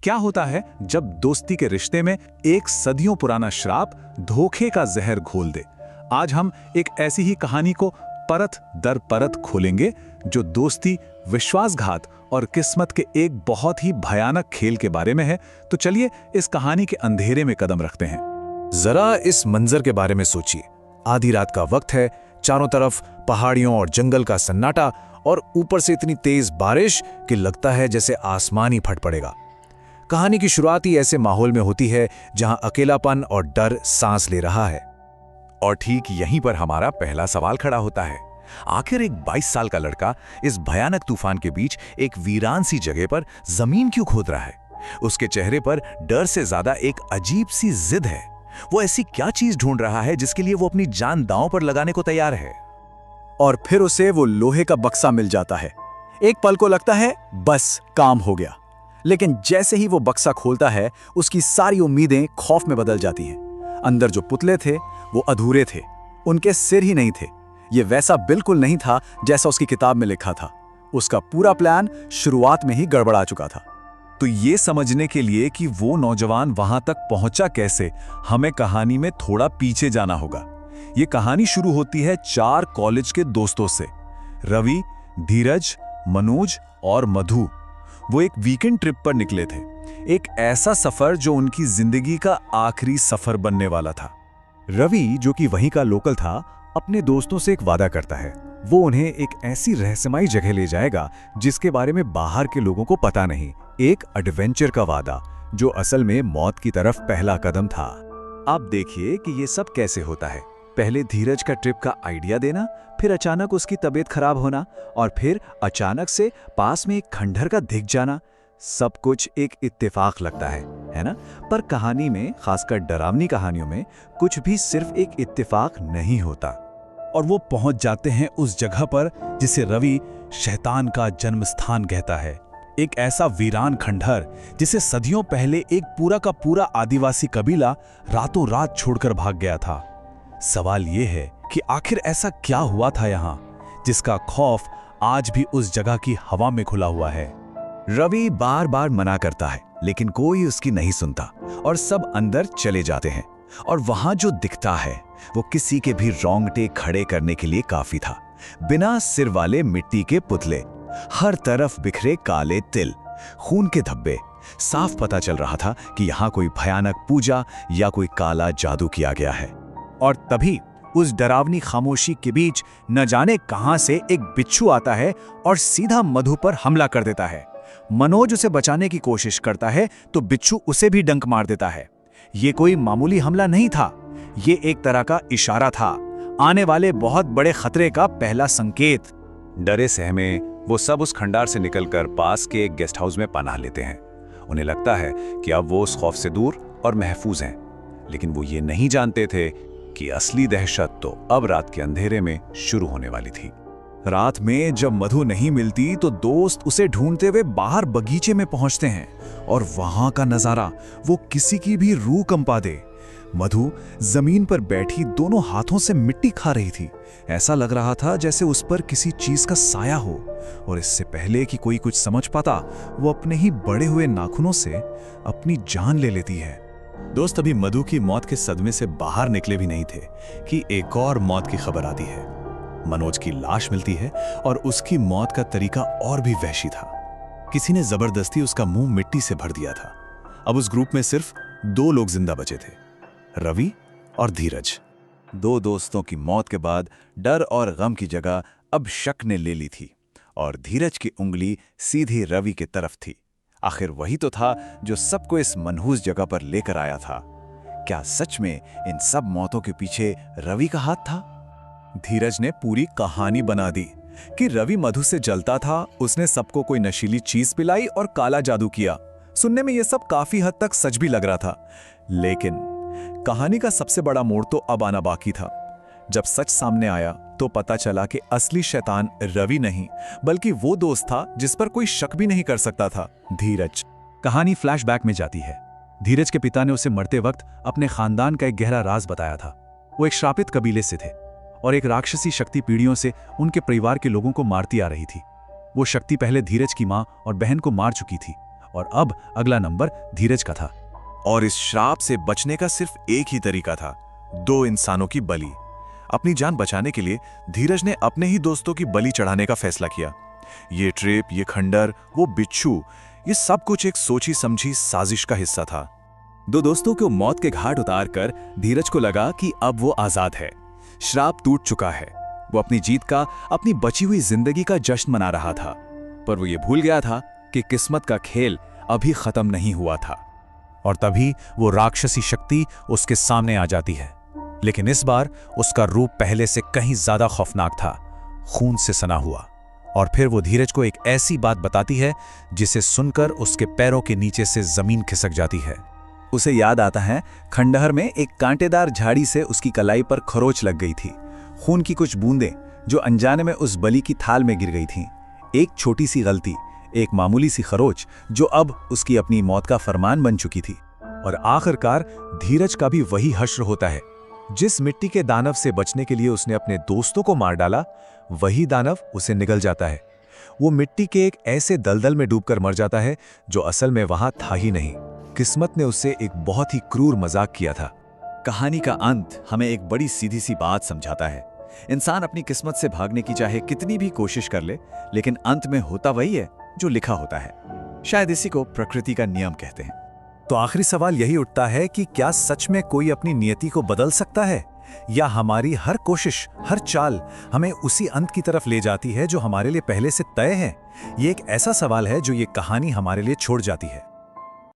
क्या होता है जब दोस्ती के रिश्ते में एक सदियों पुराना श्राप धोखे का जहर घोल दे। आज हम एक ऐसी ही कहानी को परत दर परत खोलेंगे जो दोस्ती, विश्वासघात और किस्मत के एक बहुत ही भयानक खेल के बारे में है। तो चलिए इस कहानी के अंधेरे में कदम रखते हैं। जरा इस मंजर के बारे में सोचिए। आधी रात का वक्त है, चारों तरफ पहाड़ियों और जंगल का सन्नाटा और ऊपर से इतनी तेज बारिश कि लगता है जैसे आसमान ही फट पड़ेगा। कहानी की शुरुआत ही ऐसे माहौल में होती है जहां अकेलापन और डर सांस ले रहा है। और ठीक यहीं पर हमारा पहला सवाल खड़ा होता है। आखिर एक 22 साल का लड़का इस भयानक तूफान के बीच एक वीरान सी जगह पर जमीन क्यों खोद रहा है? उसके चेहरे पर डर से ज्यादा एक अजीब सी जिद है। वो ऐसी क्या चीज ढूंढ रहा है जिसके लिए वो अपनी जान दांव पर लगाने को तैयार है? और फिर उसे वो लोहे का बक्सा मिल जाता है। एक पल को लगता है बस काम हो गया, लेकिन जैसे ही वो बक्सा खोलता है उसकी सारी उम्मीदें खौफ में बदल जाती हैं। अंदर जो पुतले थे वो अधूरे थे, उनके सिर ही नहीं थे। ये वैसा बिल्कुल नहीं था जैसा उसकी किताब में लिखा था। उसका पूरा प्लान शुरुआत में ही गड़बड़ा चुका था। तो ये समझने के लिए कि वो नौजवान वहां तक पहुंचा कैसे, हमें कहानी में थोड़ा पीछे जाना होगा। ये कहानी शुरू होती है 4 कॉलेज के दोस्तों से, रवि, धीरज, मनोज और मधु। वो एक वीकेंड ट्रिप पर निकले थे, एक ऐसा सफर जो उनकी जिंदगी का आखिरी सफर बनने वाला था। रवि, जो कि वहीं का लोकल था, अपने दोस्तों से एक वादा करता है। वो उन्हें एक ऐसी रहस्यमयी जगह ले जाएगा जिसके बारे में बाहर के लोगों को पता नहीं। एक एडवेंचर का वादा जो असल में मौत की तरफ पहला कदम था। आप देखिए कि ये सब कैसे होता है। पहले धीरज का ट्रिप का आइडिया देना, फिर अचानक उसकी तबीयत खराब होना और फिर अचानक से पास में एक खंडहर का दिख जाना। सब कुछ एक इत्तेफाक लगता है ना? पर कहानी में, खासकर डरावनी कहानियों में, कुछ भी सिर्फ एक इत्तेफाक नहीं होता। और वो पहुंच जाते हैं उस जगह पर जिसे रवि शैतान का जन्म स्थान कहता है। एक ऐसा वीरान खंडहर जिसे सदियों पहले एक पूरा का पूरा आदिवासी कबीला रातों रात छोड़कर भाग गया था। सवाल ये है कि आखिर ऐसा क्या हुआ था यहाँ, जिसका खौफ आज भी उस जगह की हवा में खुला हुआ है। रवि बार बार मना करता है, लेकिन कोई उसकी नहीं सुनता और सब अंदर चले जाते हैं। और वहां जो दिखता है वो किसी के भी रोंगटे खड़े करने के लिए काफी था। बिना सिर वाले मिट्टी के पुतले, हर तरफ बिखरे काले तिल, खून के धब्बे। साफ पता चल रहा था कि यहाँ कोई भयानक पूजा या कोई काला जादू किया गया है। और तभी उस डरावनी खामोशी के बीच न जाने कहां से एक बिच्छू आता है और सीधा मधु पर हमला कर देता है। मनोज उसे बचाने की कोशिश करता है तो बिच्छू उसे भी डंक मार देता है। ये कोई मामूली हमला नहीं था, ये एक तरह का इशारा था, आने वाले बहुत बड़े खतरे का पहला संकेत। डरे सहमे वो सब उस खंडार से निकलकर पास के एक गेस्ट हाउस में पनाह लेते हैं। उन्हें लगता है कि अब वो उस खौफ से दूर और महफूज हैं, लेकिन वो ये नहीं जानते थे कि असली दहशत तो अब रात के अंधेरे में शुरू होने वाली थी। रात में जब मधु नहीं मिलती तो दोस्त उसे ढूंढते हुए बाहर बगीचे में पहुंचते हैं और वहां का नजारा वो किसी की भी रूह कंपा दे। मधु जमीन पर बैठी दोनों हाथों से मिट्टी खा रही थी। ऐसा लग रहा था जैसे उस पर किसी चीज का साया हो, और इससे पहले कि कोई कुछ समझ पाता वो अपने ही बड़े हुए नाखूनों से अपनी जान ले लेती है। दोस्त अभी मधु की मौत के सदमे से बाहर निकले भी नहीं थे कि एक और मौत की खबर आती है। मनोज की लाश मिलती है और उसकी मौत का तरीका और भी वहशी था। किसी ने जबरदस्ती उसका मुंह मिट्टी से भर दिया था। अब उस ग्रुप में सिर्फ 2 लोग जिंदा बचे थे, रवि और धीरज। 2 दोस्तों की मौत के बाद डर और गम की जगह अब शक ने ले ली थी, और धीरज की उंगली सीधी रवि की तरफ थी। आखिर वही तो था जो सबको इस मनहूस जगह पर लेकर आया था। क्या सच में इन सब मौतों के पीछे रवि का हाथ था? धीरज ने पूरी कहानी बना दी कि रवि मधु से जलता था, उसने सबको कोई नशीली चीज पिलाई और काला जादू किया। सुनने में यह सब काफी हद तक सच भी लग रहा था, लेकिन कहानी का सबसे बड़ा मोड़ तो अब आना बाकी था। जब सच सामने आया तो पता चला कि असली शैतान रवि नहीं, बल्कि वो दोस्त था जिस पर कोई शक भी नहीं कर सकता था, धीरज। कहानी फ्लैशबैक में जाती है। धीरज के पिता ने उसे मरते वक्त अपने खानदान का एक गहरा राज बताया था। वो एक श्रापित कबीले से थे और एक राक्षसी शक्ति पीढ़ियों से उनके परिवार के लोगों को मारती आ रही थी। वो शक्ति पहले धीरज की मां और बहन को मार चुकी थी और अब अगला नंबर धीरज का था। और इस श्राप से बचने का सिर्फ एक ही तरीका था, 2 इंसानों की बलि। अपनी जान बचाने के लिए धीरज ने अपने ही दोस्तों की बलि चढ़ाने का फैसला किया। ये ट्रिप, ये खंडर, वो बिच्छू, ये सब कुछ एक सोची समझी साजिश का हिस्सा था। 2 दोस्तों को मौत के घाट उतारकर धीरज को लगा कि अब वो आजाद है, श्राप टूट चुका है। वो अपनी जीत का, अपनी बची हुई जिंदगी का जश्न मना रहा था। पर वो ये भूल गया था कि किस्मत का खेल अभी खत्म नहीं हुआ था। और तभी वो राक्षसी शक्ति उसके सामने आ जाती है, लेकिन इस बार उसका रूप पहले से कहीं ज्यादा खौफनाक था, खून से सना हुआ। और फिर वो धीरज को एक ऐसी बात बताती है जिसे सुनकर उसके पैरों के नीचे से जमीन खिसक जाती है। उसे याद आता है खंडहर में एक कांटेदार झाड़ी से उसकी कलाई पर खरोच लग गई थी। खून की कुछ बूंदें जो अनजाने में उस बलि की थाल में गिर गई थीं। एक छोटी सी गलती, एक मामूली सी खरोच जो अब उसकी अपनी मौत का फरमान बन चुकी थी। और आखिरकार धीरज का भी वही हश्र होता है। जिस मिट्टी के दानव से बचने के लिए उसने अपने दोस्तों को मार डाला, वही दानव उसे निगल जाता है। वो मिट्टी के एक ऐसे दलदल में डूबकर मर जाता है जो असल में वहां था ही नहीं। किस्मत ने उससे एक बहुत ही क्रूर मजाक किया था। कहानी का अंत हमें एक बड़ी सीधी सी बात समझाता है। इंसान अपनी किस्मत से भागने की चाहे कितनी भी कोशिश कर ले, लेकिन अंत में होता वही है जो लिखा होता है। शायद इसी को प्रकृति का नियम कहते हैं। तो आखिरी सवाल यही उठता है कि क्या सच में कोई अपनी नियति को बदल सकता है, या हमारी हर कोशिश, हर चाल हमें उसी अंत की तरफ ले जाती है जो हमारे लिए पहले से तय है? ये एक ऐसा सवाल है जो ये कहानी हमारे लिए छोड़ जाती है।